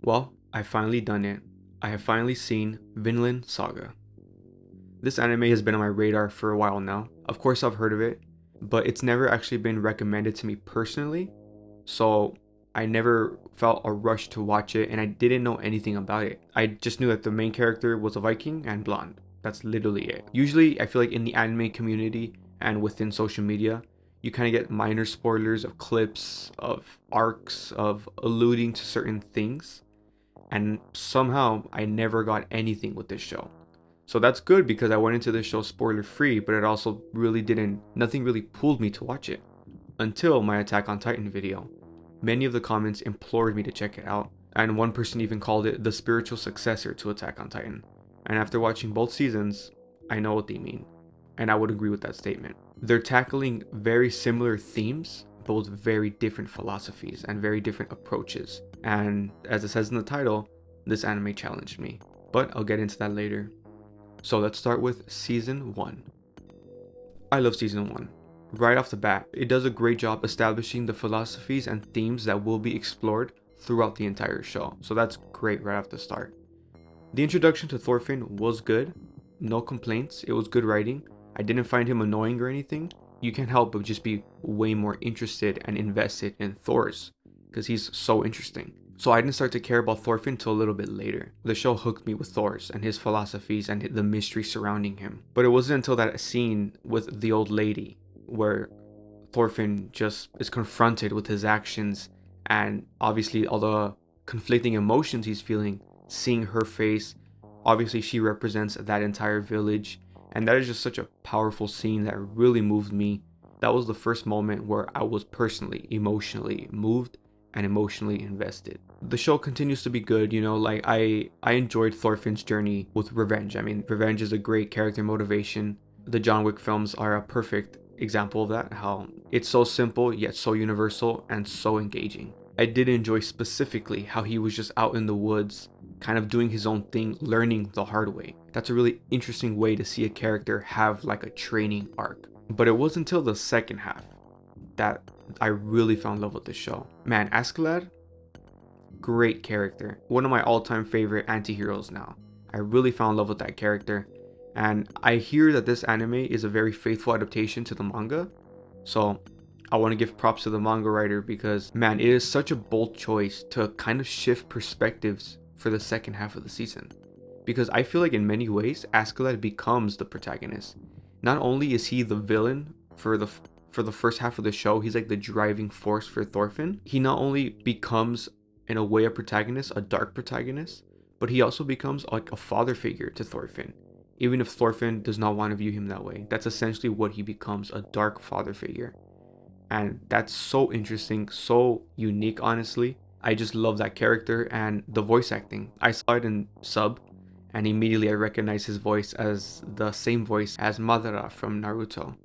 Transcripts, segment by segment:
Well, I've finally done it. I have finally seen Vinland Saga. This anime has been on my radar for a while now. Of course, I've heard of it, but it's never actually been recommended to me personally, so I never felt a rush to watch it and I didn't know anything about it. I just knew that the main character was a Viking and blonde. That's literally it. Usually, I feel like in the anime community and within social media, you kind of get minor spoilers of clips, of arcs, of alluding to certain things. And somehow I never got anything with this show. So that's good because I went into this show spoiler free, but it also really nothing really pulled me to watch it. Until my Attack on Titan video. Many of the comments implored me to check it out, and one person even called it the spiritual successor to Attack on Titan. And after watching both seasons, I know what they mean, and I would agree with that statement. They're tackling very similar themes, but with very different philosophies and very different approaches. And as it says in the title, this anime challenged me, but I'll get into that later. So let's start with Season 1. I love Season 1. Right off the bat, it does a great job establishing the philosophies and themes that will be explored throughout the entire show. So that's great right off the start. The introduction to Thorfinn was good. No complaints. It was good writing. I didn't find him annoying or anything. You can't help but just be way more interested and invested in Thor's because he's so interesting. So I didn't start to care about Thorfinn until a little bit later. The show hooked me with Thor's and his philosophies and the mystery surrounding him. But it wasn't until that scene with the old lady where Thorfinn just is confronted with his actions and obviously all the conflicting emotions he's feeling, seeing her face. Obviously she represents that entire village, and that is just such a powerful scene that really moved me. That was the first moment where I was personally emotionally moved and emotionally invested. The show continues to be good, like I enjoyed Thorfinn's journey with revenge. I mean, revenge is a great character motivation. The John Wick films are a perfect example of that, how it's so simple yet so universal and so engaging. I did enjoy specifically how he was just out in the woods, kind of doing his own thing, learning the hard way. That's a really interesting way to see a character have like a training arc. But it wasn't until the second half that I really fell in love with the show. Man, Askeladd, great character. One of my all-time favorite anti-heroes now. I really fell in love with that character. And I hear that this anime is a very faithful adaptation to the manga. So I want to give props to the manga writer because, man, it is such a bold choice to kind of shift perspectives for the second half of the season. Because I feel like in many ways, Askeladd becomes the protagonist. Not only is he the villain for the first half of the show, he's like the driving force for Thorfinn. He not only becomes, in a way, a protagonist, a dark protagonist, but he also becomes like a father figure to Thorfinn. Even if Thorfinn does not want to view him that way, that's essentially what he becomes, a dark father figure. And that's so interesting, so unique, honestly. I just love that character and the voice acting. I saw it in sub, and immediately I recognized his voice as the same voice as Madara from Naruto.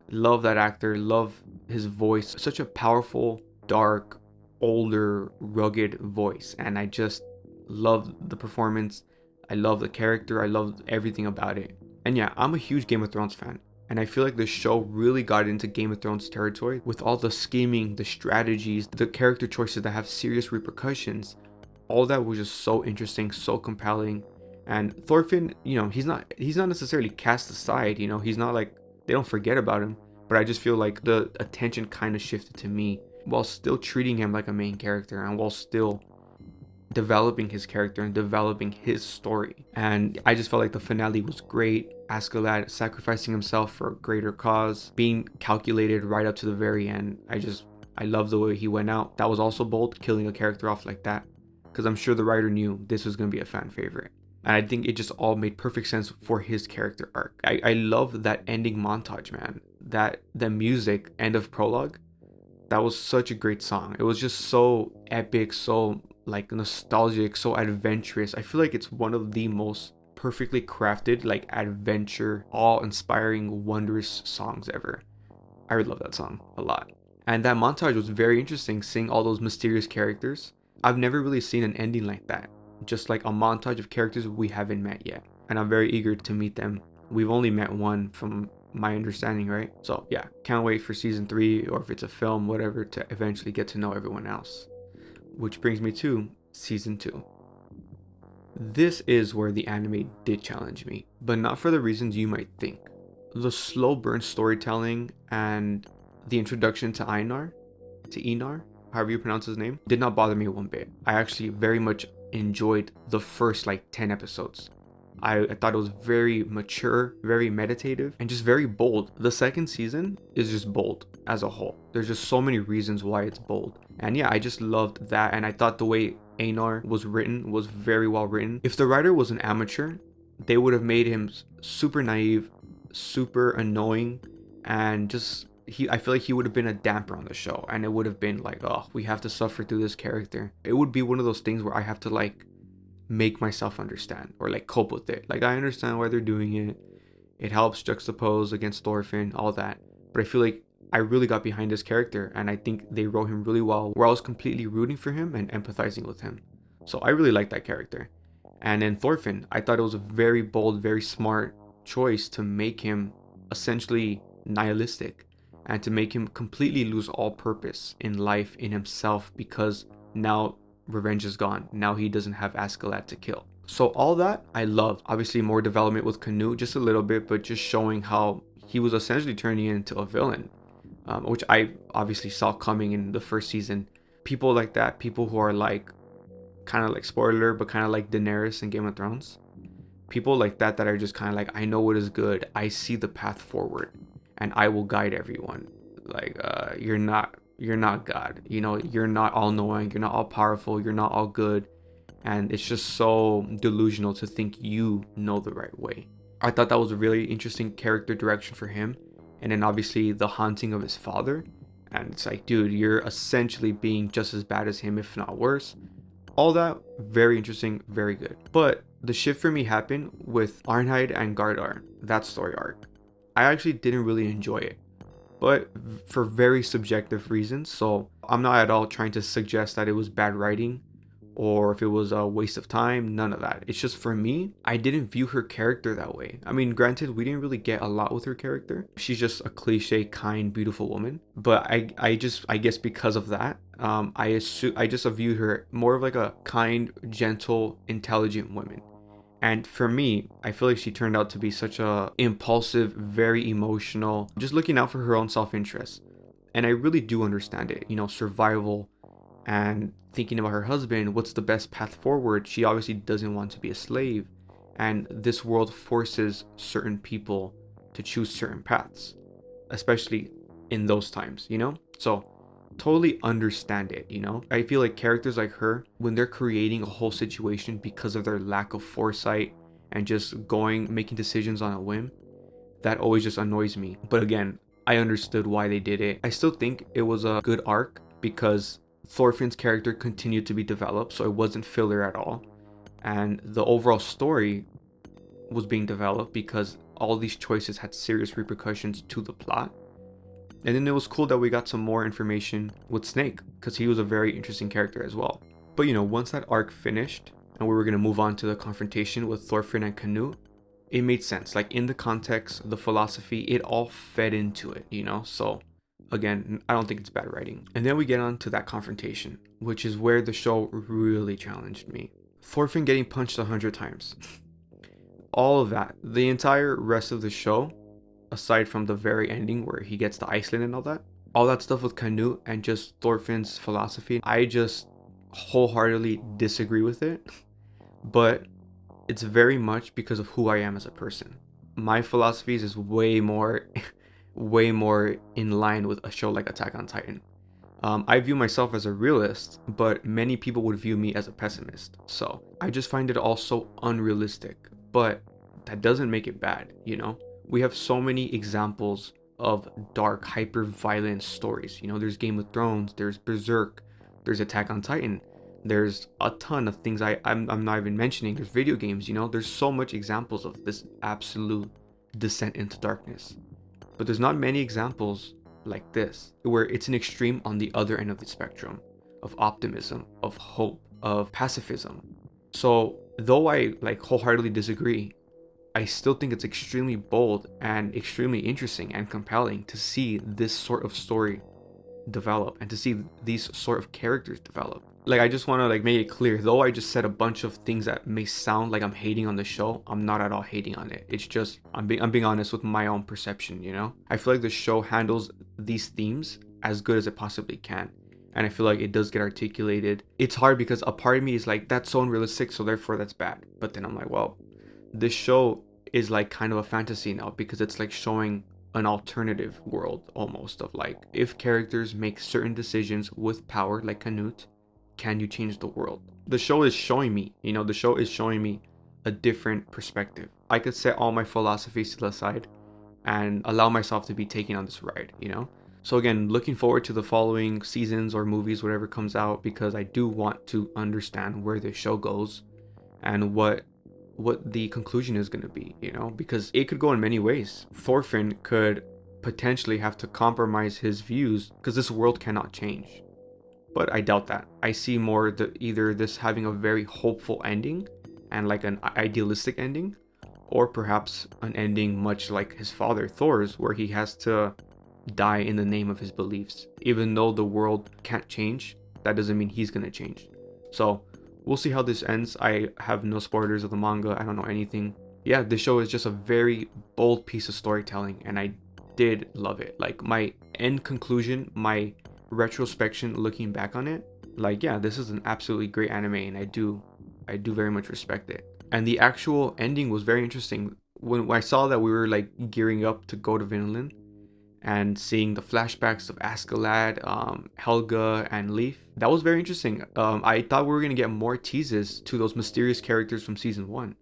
Love that actor, love his voice. Such a powerful, dark, older, rugged voice, and I just love the performance. I love the character. I love everything about it. And yeah, I'm a huge Game of Thrones fan, and I feel like the show really got into Game of Thrones territory with all the scheming, the strategies, the character choices that have serious repercussions. All that was just so interesting, so compelling. And Thorfinn, he's not necessarily cast aside. He's not like they don't forget about him, but I just feel like the attention kind of shifted to me while still treating him like a main character and while still developing his character and developing his story. And I just felt like the finale was great. Askeladd sacrificing himself for a greater cause, being calculated right up to the very end. I love the way he went out. That was also bold, killing a character off like that, because I'm sure the writer knew this was going to be a fan favorite. And I think it just all made perfect sense for his character arc. I love that ending montage, man. The music, end of prologue, that was such a great song. It was just so epic, so like nostalgic, so adventurous. I feel like it's one of the most perfectly crafted, like adventure, awe-inspiring, wondrous songs ever. I really love that song a lot. And that montage was very interesting, seeing all those mysterious characters. I've never really seen an ending like that. Just like a montage of characters we haven't met yet. And I'm very eager to meet them. We've only met one from my understanding, right? So yeah, can't wait for season 3, or if it's a film, whatever, to eventually get to know everyone else. Which brings me to season 2. This is where the anime did challenge me, but not for the reasons you might think. The slow burn storytelling and the introduction to Einar, however you pronounce his name, did not bother me one bit. I actually very much enjoyed the first like 10 episodes. I thought it was very mature, very meditative, and just very bold. The second season is just bold as a whole. There's just so many reasons why it's bold. And yeah, I just loved that. And I thought the way Einar was written was very well written. If the writer was an amateur, they would have made him super naive, super annoying, and just I feel like he would have been a damper on the show, and it would have been like, oh, we have to suffer through this character. It would be one of those things where I have to like make myself understand or like cope with it. Like, I understand why they're doing it. It helps juxtapose against Thorfinn, all that. But I feel like I really got behind this character, and I think they wrote him really well, where I was completely rooting for him and empathizing with him. So I really like that character. And then Thorfinn, I thought it was a very bold, very smart choice to make him essentially nihilistic and to make him completely lose all purpose in life, in himself, because now revenge is gone. Now he doesn't have Askeladd to kill. So all that I love. Obviously more development with Canute, just a little bit, but just showing how he was essentially turning into a villain, which I obviously saw coming in the first season. People like that, people who are like kind of like, spoiler, but kind of like Daenerys in Game of Thrones. People like that are just kind of like, I know what is good. I see the path forward, and I will guide everyone. Like, you're not God. You know, you're not all knowing. You're not all powerful. You're not all good. And it's just so delusional to think you know the right way. I thought that was a really interesting character direction for him. And then obviously the haunting of his father. And it's like, dude, you're essentially being just as bad as him, if not worse. All that, very interesting, very good. But the shift for me happened with Arnheid and Gardar, that story arc. I actually didn't really enjoy it, but for very subjective reasons. So I'm not at all trying to suggest that it was bad writing or if it was a waste of time. None of that. It's just, for me, I didn't view her character that way. I mean, granted, we didn't really get a lot with her character. She's just a cliche, kind, beautiful woman. But I guess because of that, I just viewed her more of like a kind, gentle, intelligent woman. And for me, I feel like she turned out to be such a impulsive, very emotional, just looking out for her own self-interest. And I really do understand it, you know, survival and thinking about her husband, what's the best path forward. She obviously doesn't want to be a slave. And this world forces certain people to choose certain paths, especially in those times, you know? So totally understand it, you know? I feel like characters like her, when they're creating a whole situation because of their lack of foresight and just making decisions on a whim, that always just annoys me. But again, I understood why they did it. I still think it was a good arc because Thorfinn's character continued to be developed, so it wasn't filler at all. And the overall story was being developed because all these choices had serious repercussions to the plot. And then it was cool that we got some more information with Snake, because he was a very interesting character as well. But you know, once that arc finished and we were going to move on to the confrontation with Thorfinn and Canute, it made sense. Like, in the context, the philosophy, it all fed into it, you know? So again, I don't think it's bad writing. And then we get on to that confrontation, which is where the show really challenged me. Thorfinn getting punched 100 times. All of that. The entire rest of the show, aside from the very ending where he gets to Iceland and all that stuff with Canute and just Thorfinn's philosophy, I just wholeheartedly disagree with it. But it's very much because of who I am as a person. My philosophies is way more in line with a show like Attack on Titan. I view myself as a realist, but many people would view me as a pessimist. So I just find it all so unrealistic, but that doesn't make it bad, you know? We have so many examples of dark, hyper-violent stories. You know, there's Game of Thrones, there's Berserk, there's Attack on Titan. There's a ton of things I'm not even mentioning. There's video games, you know? There's so much examples of this absolute descent into darkness. But there's not many examples like this, where it's an extreme on the other end of the spectrum of optimism, of hope, of pacifism. So though I like wholeheartedly disagree, I still think it's extremely bold and extremely interesting and compelling to see this sort of story develop and to see these sort of characters develop. Like, I just want to like make it clear, though I just said a bunch of things that may sound like I'm hating on the show, I'm not at all hating on it. It's just I'm being honest with my own perception, you know? I feel like the show handles these themes as good as it possibly can. And I feel like it does get articulated. It's hard because a part of me is like, that's so unrealistic, so therefore that's bad. But then I'm like, well, this show is like kind of a fantasy now, because it's like showing an alternative world almost, of like, if characters make certain decisions with power like Canute, can you change the world? The show is showing me, you know, the show is showing me a different perspective. I could set all my philosophies to the side and allow myself to be taken on this ride, you know? So again, looking forward to the following seasons or movies, whatever comes out, because I do want to understand where the show goes and what the conclusion is going to be, you know, because it could go in many ways. Thorfinn could potentially have to compromise his views because this world cannot change. But I doubt that. I see more either this having a very hopeful ending and like an idealistic ending, or perhaps an ending much like his father Thor's, where he has to die in the name of his beliefs. Even though the world can't change, that doesn't mean he's gonna change. So we'll see how this ends. I have no spoilers of the manga. I don't know anything. Yeah, this show is just a very bold piece of storytelling, and I did love it. Like, my end conclusion, my retrospection looking back on it, like, yeah, this is an absolutely great anime, and I do very much respect it. And the actual ending was very interesting. When I saw that we were like gearing up to go to Vinland, and seeing the flashbacks of Askeladd, Helga, and Leif, that was very interesting. I thought we were gonna get more teases to those mysterious characters from season 1,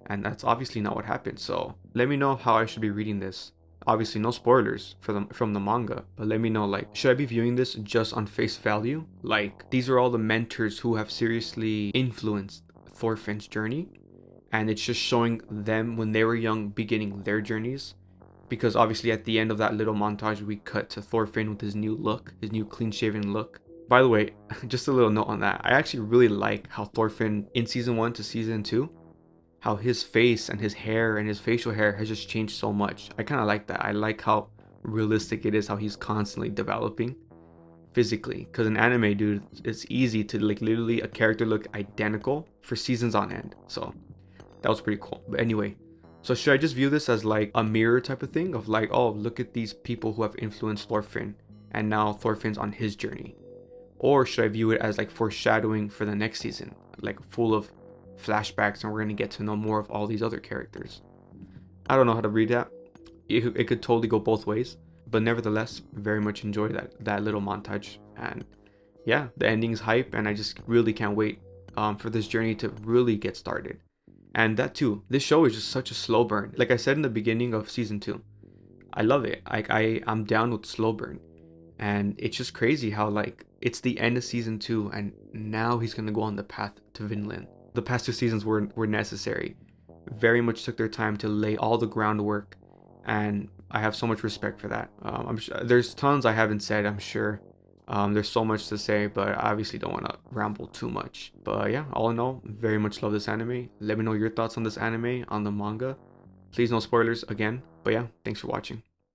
and that's obviously not what happened. So let me know how I should be reading this. Obviously no spoilers from the manga, but let me know, like, should I be viewing this just on face value? Like, these are all the mentors who have seriously influenced Thorfinn's journey, and it's just showing them when they were young beginning their journeys. Because obviously at the end of that little montage, we cut to Thorfinn with his new look, his new clean-shaven look. By the way, just a little note on that. I actually really like how Thorfinn in season 1 to season 2, how his face and his hair and his facial hair has just changed so much. I kind of like that. I like how realistic it is, how he's constantly developing physically. Because in anime, dude, it's easy to like literally a character look identical for seasons on end. So that was pretty cool. But anyway, so should I just view this as like a mirror type of thing, of like, oh, look at these people who have influenced Thorfinn, and now Thorfinn's on his journey? Or should I view it as like foreshadowing for the next season, like full of flashbacks, and we're going to get to know more of all these other characters? I don't know how to read that. It could totally go both ways, but nevertheless, very much enjoyed that little montage. And yeah, the ending's hype, and I just really can't wait for this journey to really get started. And that too, this show is just such a slow burn. Like I said in the beginning of season 2, I love it. I'm down with slow burn. And it's just crazy how like it's the end of season 2, and now he's gonna go on the path to Vinland. The past 2 seasons were necessary. Very much took their time to lay all the groundwork, and I have so much respect for that. I'm sure there's tons I haven't said, I'm sure. There's so much to say, but I obviously don't want to ramble too much. But yeah, all in all, very much love this anime. Let me know your thoughts on this anime, on the manga. Please no spoilers again. But yeah, thanks for watching.